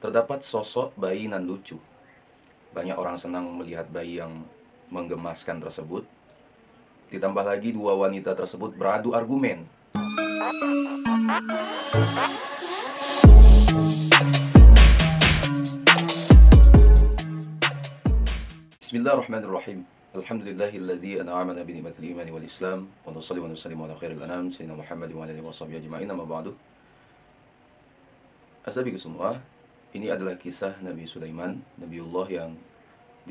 terdapat sosok bayi nan lucu. Banyak orang senang melihat bayi yang menggemaskan tersebut. Ditambah lagi dua wanita tersebut beradu argumen. Bismillahirrahmanirrahim. Alhamdulillahillazi an'amana bi ni'matil imani wal islam wa nusalli wa nusallimu ala khairil anam sayyidina Muhammad wa alihi washabihi ajma'in, amma ba'du. Asabiku semua, ini adalah kisah Nabi Sulaiman, Nabiullah yang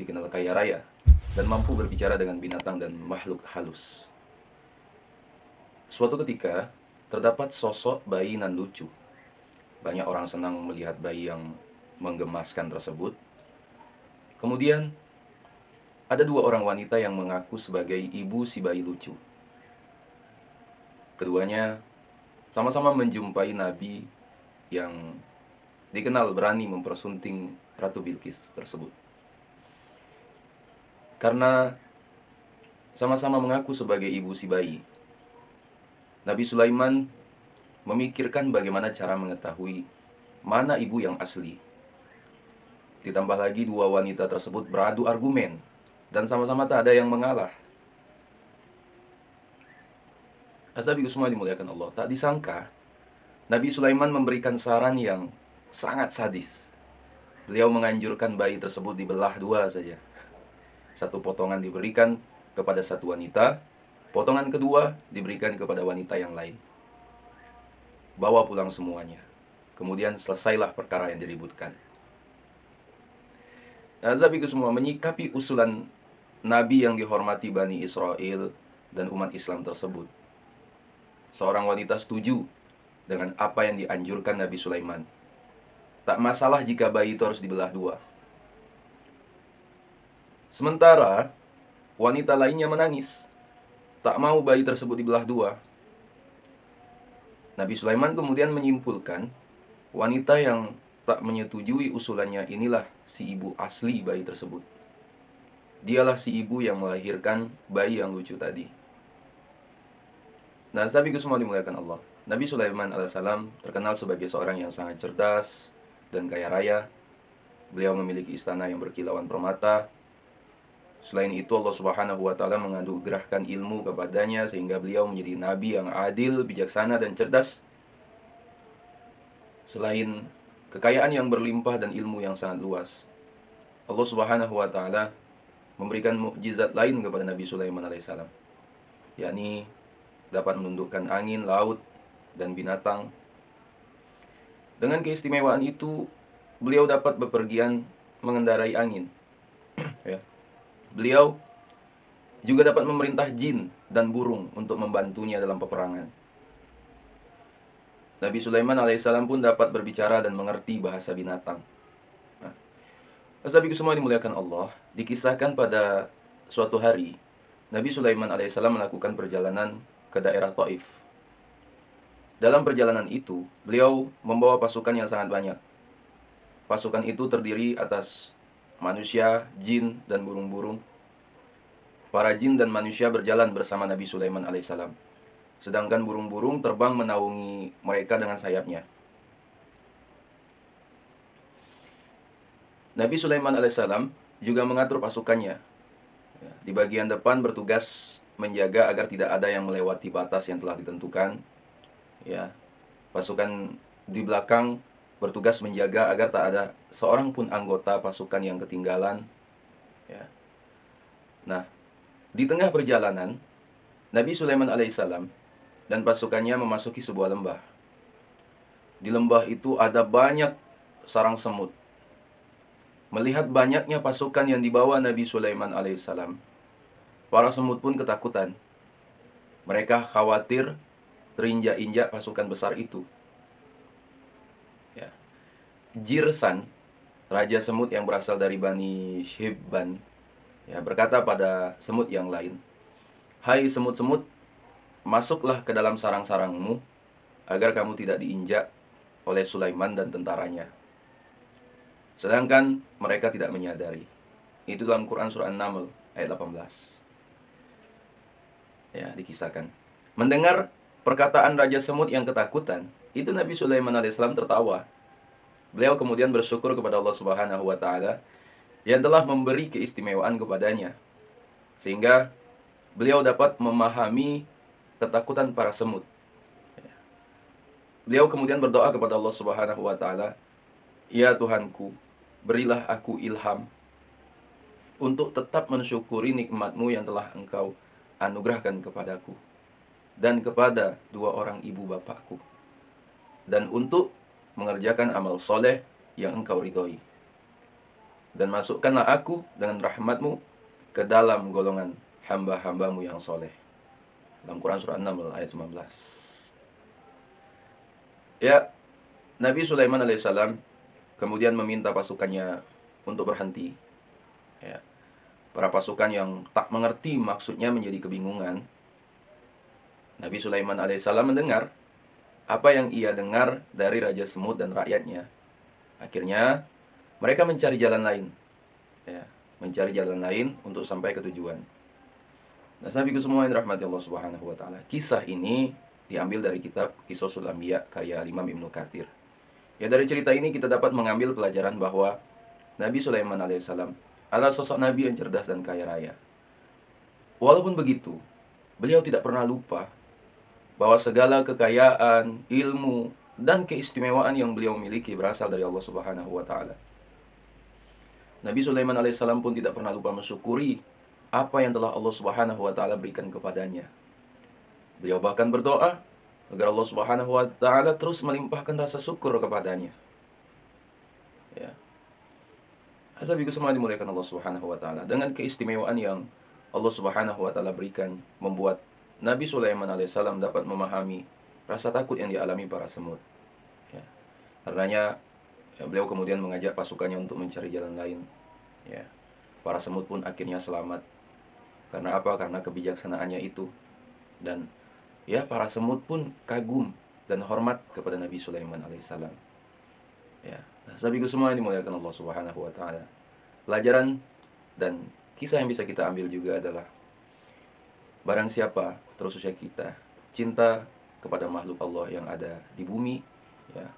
dikenal kaya raya dan mampu berbicara dengan binatang dan makhluk halus. Suatu ketika, terdapat sosok bayi nan lucu. Banyak orang senang melihat bayi yang menggemaskan tersebut. Kemudian, ada dua orang wanita yang mengaku sebagai ibu si bayi lucu. Keduanya sama-sama menjumpai Nabi yang dikenal berani mempersunting Ratu Bilqis tersebut. Karena sama-sama mengaku sebagai ibu si bayi, Nabi Sulaiman memikirkan bagaimana cara mengetahui mana ibu yang asli. Ditambah lagi dua wanita tersebut beradu argumen dan sama-sama tak ada yang mengalah. Asabiku semua dimuliakan Allah, tak disangka Nabi Sulaiman memberikan saran yang sangat sadis. Beliau menganjurkan bayi tersebut dibelah dua saja. Satu potongan diberikan kepada satu wanita, potongan kedua diberikan kepada wanita yang lain. Bawa pulang semuanya. Kemudian selesailah perkara yang diributkan. Asabiku semua, menyikapi usulan Nabi yang dihormati Bani Israel dan umat Islam tersebut, seorang wanita setuju dengan apa yang dianjurkan Nabi Sulaiman. Tak masalah jika bayi itu harus dibelah dua. Sementara wanita lainnya menangis, tak mau bayi tersebut dibelah dua. Nabi Sulaiman kemudian menyimpulkan, wanita yang tak menyetujui usulannya inilah si ibu asli bayi tersebut. Dialah si ibu yang melahirkan bayi yang lucu tadi. Nah, sahabatku semua dimuliakan Allah, Nabi Sulaiman alaihissalam terkenal sebagai seorang yang sangat cerdas dan kaya raya. Beliau memiliki istana yang berkilauan permata. Selain itu, Allah Subhanahu wa ta'ala menganugerahkan ilmu kepadanya sehingga beliau menjadi nabi yang adil, bijaksana, dan cerdas. Selain kekayaan yang berlimpah dan ilmu yang sangat luas, Allah Subhanahu wa ta'ala memberikan mukjizat lain kepada Nabi Sulaiman alaihissalam, yakni dapat menundukkan angin, laut, dan binatang. Dengan keistimewaan itu, beliau dapat bepergian mengendarai angin. Ya. Beliau juga dapat memerintah jin dan burung untuk membantunya dalam peperangan. Nabi Sulaiman alaihissalam pun dapat berbicara dan mengerti bahasa binatang. Asabiku semua dimuliakan Allah, dikisahkan pada suatu hari Nabi Sulaiman alaihissalam melakukan perjalanan ke daerah Taif. Dalam perjalanan itu, beliau membawa pasukan yang sangat banyak. Pasukan itu terdiri atas manusia, jin, dan burung-burung. Para jin dan manusia berjalan bersama Nabi Sulaiman alaihissalam, sedangkan burung-burung terbang menaungi mereka dengan sayapnya. Nabi Sulaiman alaihissalam juga mengatur pasukannya. Di bagian depan bertugas menjaga agar tidak ada yang melewati batas yang telah ditentukan. Ya, pasukan di belakang bertugas menjaga agar tak ada seorang pun anggota pasukan yang ketinggalan. Ya. Nah, di tengah perjalanan, Nabi Sulaiman alaihissalam dan pasukannya memasuki sebuah lembah. Di lembah itu ada banyak sarang semut. Melihat banyaknya pasukan yang dibawa Nabi Sulaiman alaihissalam, para semut pun ketakutan. Mereka khawatir terinjak-injak pasukan besar itu. Ya. Jirsan, raja semut yang berasal dari Bani Shibban, ya, berkata pada semut yang lain, "Hai semut-semut, masuklah ke dalam sarang-sarangmu agar kamu tidak diinjak oleh Sulaiman dan tentaranya." Sedangkan mereka tidak menyadari. Itu dalam Quran surah An-Naml ayat 18. Ya, dikisahkan. Mendengar perkataan Raja Semut yang ketakutan, itu Nabi Sulaiman alaihissalam tertawa. beliau kemudian bersyukur kepada Allah Subhanahu wa taala yang telah memberi keistimewaan kepadanya, sehingga beliau dapat memahami ketakutan para semut. Beliau kemudian berdoa kepada Allah Subhanahu wa taala, "Ya Tuhanku, berilah aku ilham untuk tetap mensyukuri nikmat-Mu yang telah Engkau anugerahkan kepadaku dan kepada dua orang ibu bapakku, dan untuk mengerjakan amal soleh yang Engkau ridhoi. Dan masukkanlah aku dengan rahmat-Mu ke dalam golongan hamba-hamba-Mu yang soleh." Dalam Quran surah 6 ayat 19. Ya, Nabi Sulaiman alaihissalam kemudian meminta pasukannya untuk berhenti. Ya, para pasukan yang tak mengerti maksudnya menjadi kebingungan. Nabi Sulaiman alaihissalam mendengar apa yang ia dengar dari Raja Semut dan rakyatnya. Akhirnya mereka mencari jalan lain. Ya, mencari jalan lain untuk sampai ke tujuan. Nah, sahabatku semua yang dirahmati Allah Subhanahu wa taala. Kisah ini diambil dari kitab Qisasul Anbiya karya Imam Ibnu Katsir. Ya, dari cerita ini kita dapat mengambil pelajaran bahwa Nabi Sulaiman alaihissalam adalah sosok nabi yang cerdas dan kaya raya. Walaupun begitu, beliau tidak pernah lupa bahwa segala kekayaan, ilmu, dan keistimewaan yang beliau miliki berasal dari Allah Subhanahu wa taala. Nabi Sulaiman alaihissalam pun tidak pernah lupa mensyukuri apa yang telah Allah Subhanahu wa taala berikan kepadanya. Beliau bahkan berdoa agar Allah Subhanahu wa taala terus melimpahkan rasa syukur kepadanya. Ya. Hasabiku semua dimuliakan Allah Subhanahu wa taala. Dengan keistimewaan yang Allah Subhanahu wa taala berikan, membuat Nabi Sulaiman alaihissalam dapat memahami rasa takut yang dialami para semut. Ya. Karenanya beliau kemudian mengajak pasukannya untuk mencari jalan lain. Ya. Para semut pun akhirnya selamat. Karena apa? Karena kebijaksanaannya itu. Dan ya, para semut pun kagum dan hormat kepada Nabi Sulaiman alaihissalam. Ya, sahabatku semua yang dimuliakan Allah Subhanahu wa taala. Pelajaran dan kisah yang bisa kita ambil juga adalah barang siapa terus usia kita cinta kepada makhluk Allah yang ada di bumi, ya,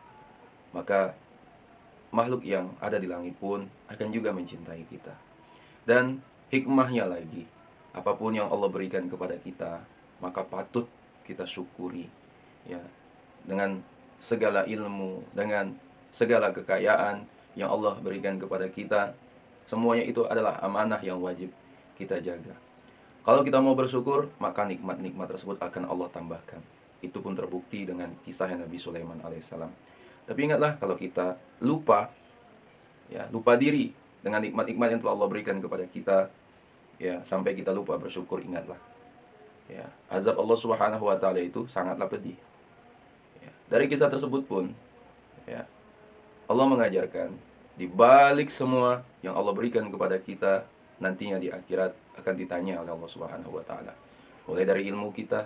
maka makhluk yang ada di langit pun akan juga mencintai kita. Dan hikmahnya lagi, apapun yang Allah berikan kepada kita, maka patut kita syukuri, ya, dengan segala ilmu, dengan segala kekayaan yang Allah berikan kepada kita. Semuanya itu adalah amanah yang wajib kita jaga. Kalau kita mau bersyukur, maka nikmat-nikmat tersebut akan Allah tambahkan. Itu pun terbukti dengan kisahnya Nabi Sulaiman alaihissalam. Tapi ingatlah, kalau kita lupa, ya, lupa diri dengan nikmat-nikmat yang telah Allah berikan kepada kita, ya, sampai kita lupa bersyukur, ingatlah, ya, azab Allah Subhanahu wa taala itu sangatlah pedih. Ya, dari kisah tersebut pun, ya, Allah mengajarkan di balik semua yang Allah berikan kepada kita, nantinya di akhirat akan ditanya oleh Allah Subhanahu wa taala. Mulai dari ilmu kita,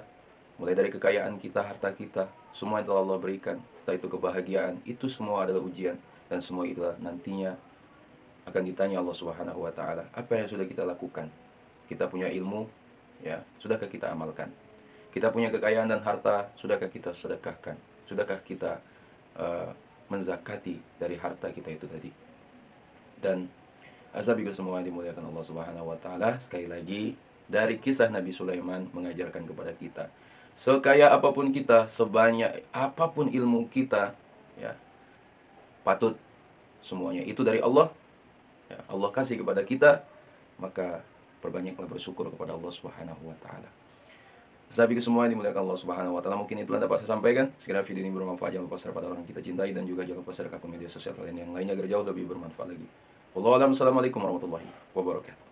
mulai dari kekayaan kita, harta kita, semua yang telah Allah berikan, entah itu kebahagiaan, itu semua adalah ujian, dan semua itu nantinya akan ditanya Allah Subhanahu wa taala. Apa yang sudah kita lakukan? Kita punya ilmu, ya, sudahkah kita amalkan? Kita punya kekayaan dan harta, sudahkah kita sedekahkan? Sudahkah kita menzakati dari harta kita itu tadi? Dan ashabiku semua dimuliakan Allah Subhanahu wa taala, sekali lagi dari kisah Nabi Sulaiman mengajarkan kepada kita, sekaya apapun kita, sebanyak apapun ilmu kita, ya, patut semuanya itu dari Allah. Ya, Allah kasih kepada kita, maka perbanyaklah bersyukur kepada Allah Subhanahu wa taala. Sahabatku semua yang dimuliakan Allah Subhanahu wa taala, mungkin itulah dapat saya sampaikan. Sekiranya video ini bermanfaat, jangan lupa share pada orang yang kita cintai, dan juga jangan lupa share ke akun media sosial kalian yang lainnya agar jauh lebih bermanfaat lagi. Wallahu a'lam. Assalamualaikum warahmatullahi wabarakatuh.